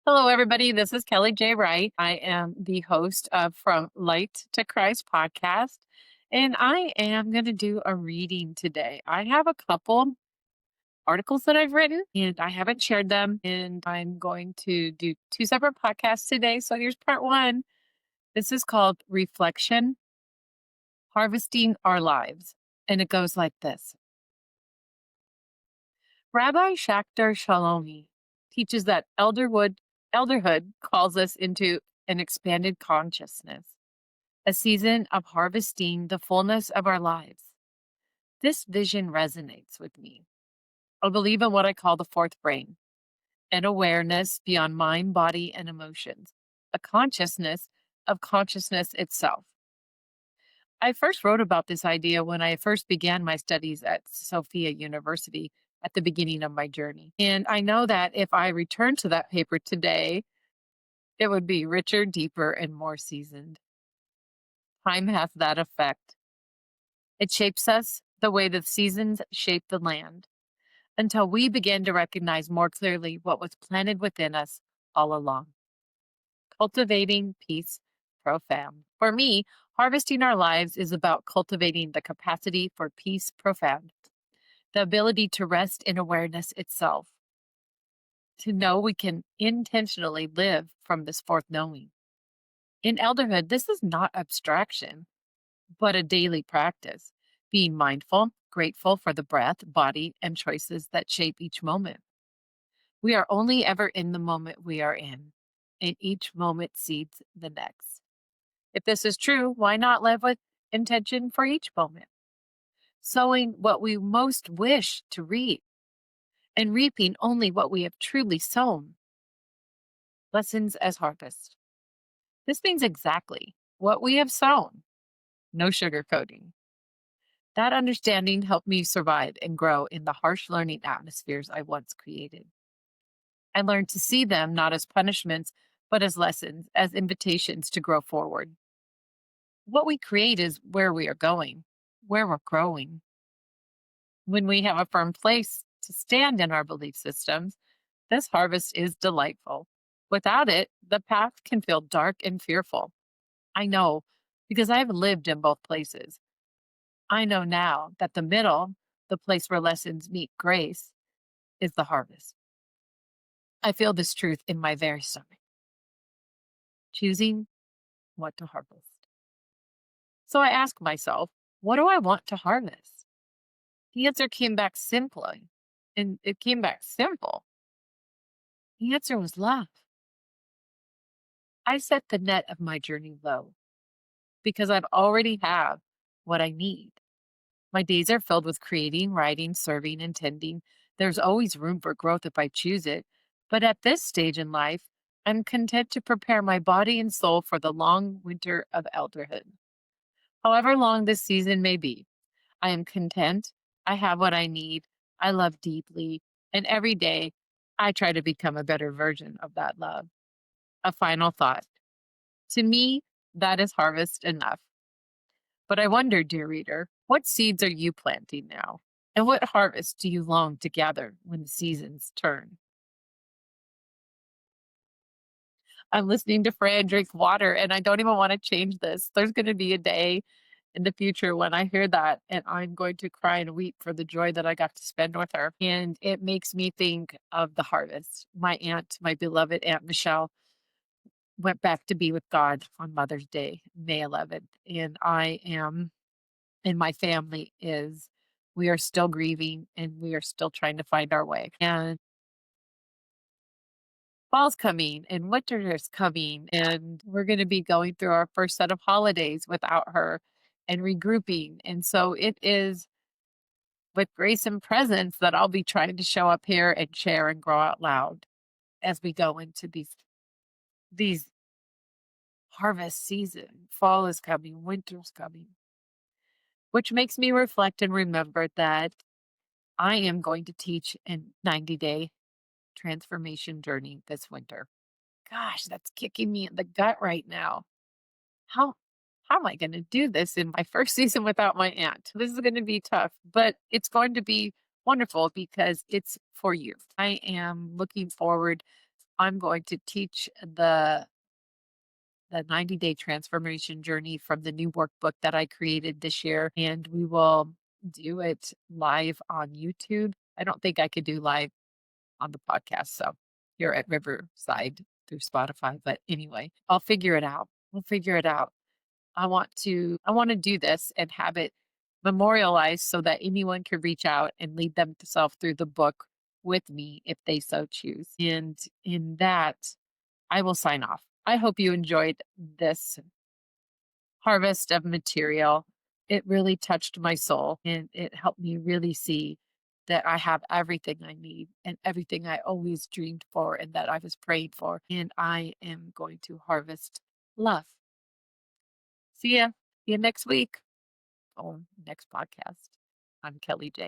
Hello, everybody. This is Kellie J. Wright. I am the host of From Light to Christ podcast, and I am going to do a reading today. I have a couple articles that I've written, and I haven't shared them, and I'm going to do two separate podcasts today. So here's part one. This is called Reflection Harvesting Our Lives, and it goes like this. Rabbi Shakhtar Shalomi teaches that elderhood calls us into an expanded consciousness, a season of harvesting the fullness of our lives. This vision resonates with me. I believe in what I call the fourth brain, an awareness beyond mind, body, and emotions, a consciousness of consciousness itself. I first wrote about this idea when I first began my studies at Sophia University at the beginning of my journey. And I know that if I return to that paper today, it would be richer, deeper, and more seasoned. Time has that effect. It shapes us the way the seasons shape the land until we begin to recognize more clearly what was planted within us all along. Cultivating peace profound. For me, harvesting our lives is about cultivating the capacity for peace profound, the ability to rest in awareness itself, to know we can intentionally live from this fourth knowing. In elderhood, this is not abstraction, but a daily practice, being mindful, grateful for the breath, body, and choices that shape each moment. We are only ever in the moment we are in, and each moment seeds the next. If this is true, why not live with intention for each moment? Sowing what we most wish to reap and reaping only what we have truly sown. Lessons as harvest. This means exactly what we have sown, no sugarcoating. That understanding helped me survive and grow in the harsh learning atmospheres I once created. I learned to see them not as punishments, but as lessons, as invitations to grow forward. What we create is where we are going, where we're growing. When we have a firm place to stand in our belief systems, this harvest is delightful. Without it, the path can feel dark and fearful. I know because I've lived in both places. I know now that the middle, the place where lessons meet grace, is the harvest. I feel this truth in my very stomach, choosing what to harvest. So I ask myself, what do I want to harvest? The answer came back simply, and it came back simple. The answer was love. I set the net of my journey low because I've already have what I need. My days are filled with creating, writing, serving, and tending. There's always room for growth if I choose it. But at this stage in life, I'm content to prepare my body and soul for the long winter of elderhood. However long this season may be, I am content. I have what I need. I love deeply. And every day, I try to become a better version of that love. A final thought. To me, that is harvest enough. But I wonder, dear reader, what seeds are you planting now? And what harvest do you long to gather when the seasons turn? I'm listening to Fran drink water, and I don't even want to change this. There's going to be a day in the future when I hear that, and I'm going to cry and weep for the joy that I got to spend with her. And it makes me think of the harvest. My aunt, my beloved Aunt Michelle, went back to be with God on Mother's Day, May 11th. And I am, and my family is, we are still grieving and we are still trying to find our way. And fall's coming and winter is coming, and we're going to be going through our first set of holidays without her and regrouping. And so it is with grace and presence that I'll be trying to show up here and share and grow out loud as we go into these harvest season. Fall is coming, winter's coming, which makes me reflect and remember that I am going to teach a 90-day transformation journey this winter. Gosh, that's kicking me in the gut right now. How how am I gonna do this in my first season without my aunt? This is gonna be tough, but it's going to be wonderful because it's for you. I am looking forward I'm going to teach the 90-day transformation journey from the new workbook that I created this year, and we will do it live on YouTube. I don't think I could do live on the podcast, so here at Riverside through Spotify, but anyway, I'll figure it out. We'll figure it out. I want to do this and have it memorialized so that anyone can reach out and lead themselves through the book with me if they so choose. And in that, I will sign off. I hope you enjoyed this harvest of material. It really touched my soul and it helped me really see that I have everything I need and everything I always dreamed for and that I was praying for. And I am going to harvest love. See ya. See you next week or next podcast. I'm Kellie J.